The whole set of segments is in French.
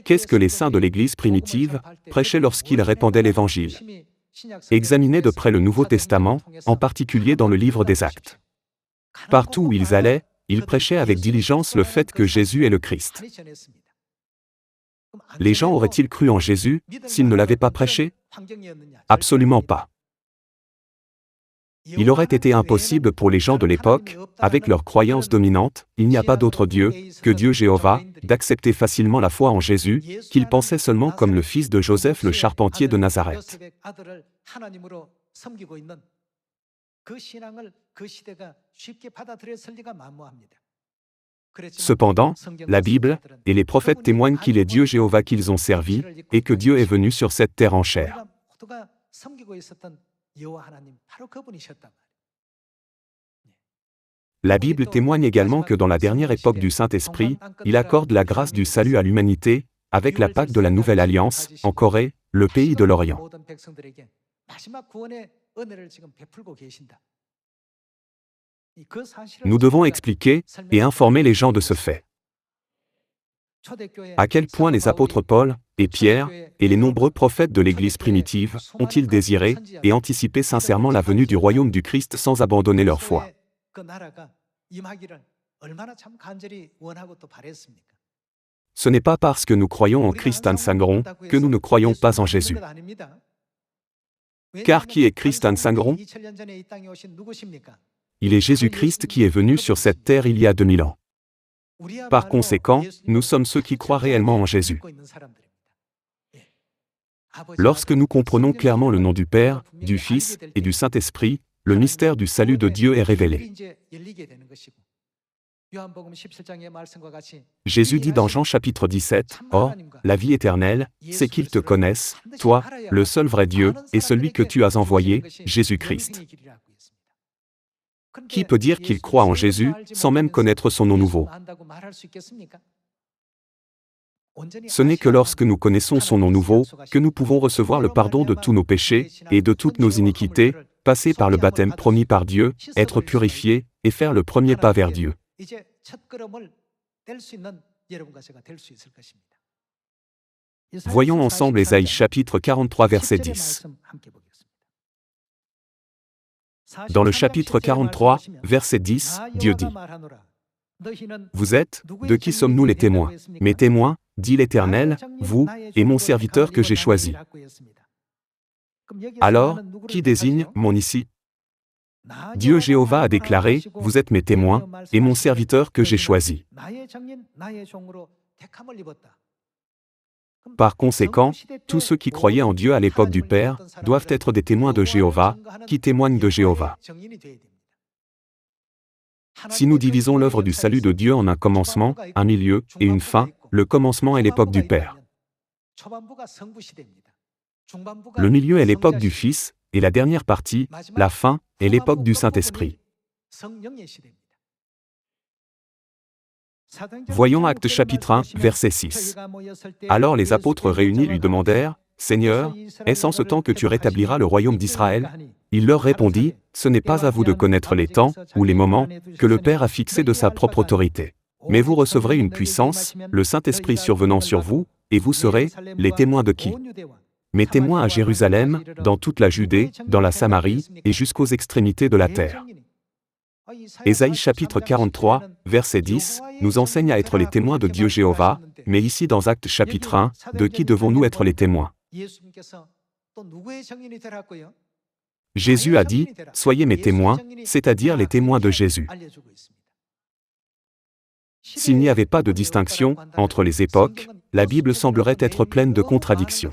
Qu'est-ce que les saints de l'Église primitive prêchaient lorsqu'ils répandaient l'Évangile? Examinez de près le Nouveau Testament, en particulier dans le livre des Actes. Partout où ils allaient, ils prêchaient avec diligence le fait que Jésus est le Christ. Les gens auraient-ils cru en Jésus s'ils ne l'avaient pas prêché? Absolument pas. Il aurait été impossible pour les gens de l'époque, avec leur croyance dominante, il n'y a pas d'autre Dieu que Dieu Jéhovah, d'accepter facilement la foi en Jésus, qu'ils pensaient seulement comme le fils de Joseph le charpentier de Nazareth. Cependant, la Bible et les prophètes témoignent qu'il est Dieu Jéhovah qu'ils ont servi, et que Dieu est venu sur cette terre en chair. La Bible témoigne également que dans la dernière époque du Saint-Esprit, il accorde la grâce du salut à l'humanité, avec la Pâque de la Nouvelle Alliance, en Corée, le pays de l'Orient. Nous devons expliquer et informer les gens de ce fait. À quel point les apôtres Paul et Pierre et les nombreux prophètes de l'Église primitive ont-ils désiré et anticipé sincèrement la venue du royaume du Christ sans abandonner leur foi? Ce n'est pas parce que nous croyons en Christ Sangron que nous ne croyons pas en Jésus. Car qui est Christ Sangron? Il est Jésus-Christ qui est venu sur cette terre il y a 2000 ans. Par conséquent, nous sommes ceux qui croient réellement en Jésus. Lorsque nous comprenons clairement le nom du Père, du Fils et du Saint-Esprit, le mystère du salut de Dieu est révélé. Jésus dit dans Jean chapitre 17, « Or, la vie éternelle, c'est qu'ils te connaissent, toi, le seul vrai Dieu, et celui que tu as envoyé, Jésus-Christ. » Qui peut dire qu'il croit en Jésus sans même connaître son nom nouveau? Ce n'est que lorsque nous connaissons son nom nouveau que nous pouvons recevoir le pardon de tous nos péchés et de toutes nos iniquités, passer par le baptême promis par Dieu, être purifiés et faire le premier pas vers Dieu. Voyons ensemble Ésaïe chapitre 43 verset 10. Dans le chapitre 43, verset 10, Dieu dit: « Vous êtes, de qui sommes-nous les témoins? Mes témoins, dit l'Éternel, vous, et mon serviteur que j'ai choisi. » Alors, qui désigne mon ici? Dieu Jéhovah a déclaré, « Vous êtes mes témoins, et mon serviteur que j'ai choisi. » Par conséquent, tous ceux qui croyaient en Dieu à l'époque du Père doivent être des témoins de Jéhovah, qui témoignent de Jéhovah. Si nous divisons l'œuvre du salut de Dieu en un commencement, un milieu et une fin, le commencement est l'époque du Père. Le milieu est l'époque du Fils, et la dernière partie, la fin, est l'époque du Saint-Esprit. Voyons Actes chapitre 1, verset 6. Alors les apôtres réunis lui demandèrent, « Seigneur, est-ce en ce temps que tu rétabliras le royaume d'Israël ?» Il leur répondit, « Ce n'est pas à vous de connaître les temps, ou les moments, que le Père a fixés de sa propre autorité. Mais vous recevrez une puissance, le Saint-Esprit survenant sur vous, et vous serez, les témoins de qui? Mes témoins à Jérusalem, dans toute la Judée, dans la Samarie, et jusqu'aux extrémités de la terre. » Ésaïe chapitre 43, verset 10, nous enseigne à être les témoins de Dieu Jéhovah, mais ici dans Actes chapitre 1, de qui devons-nous être les témoins? Jésus a dit, « Soyez mes témoins », c'est-à-dire les témoins de Jésus. S'il n'y avait pas de distinction entre les époques, la Bible semblerait être pleine de contradictions.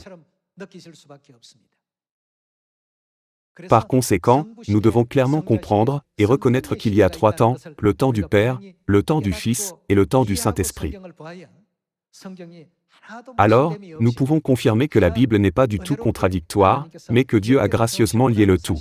Par conséquent, nous devons clairement comprendre et reconnaître qu'il y a 3 temps, le temps du Père, le temps du Fils et le temps du Saint-Esprit. Alors, nous pouvons confirmer que la Bible n'est pas du tout contradictoire, mais que Dieu a gracieusement lié le tout.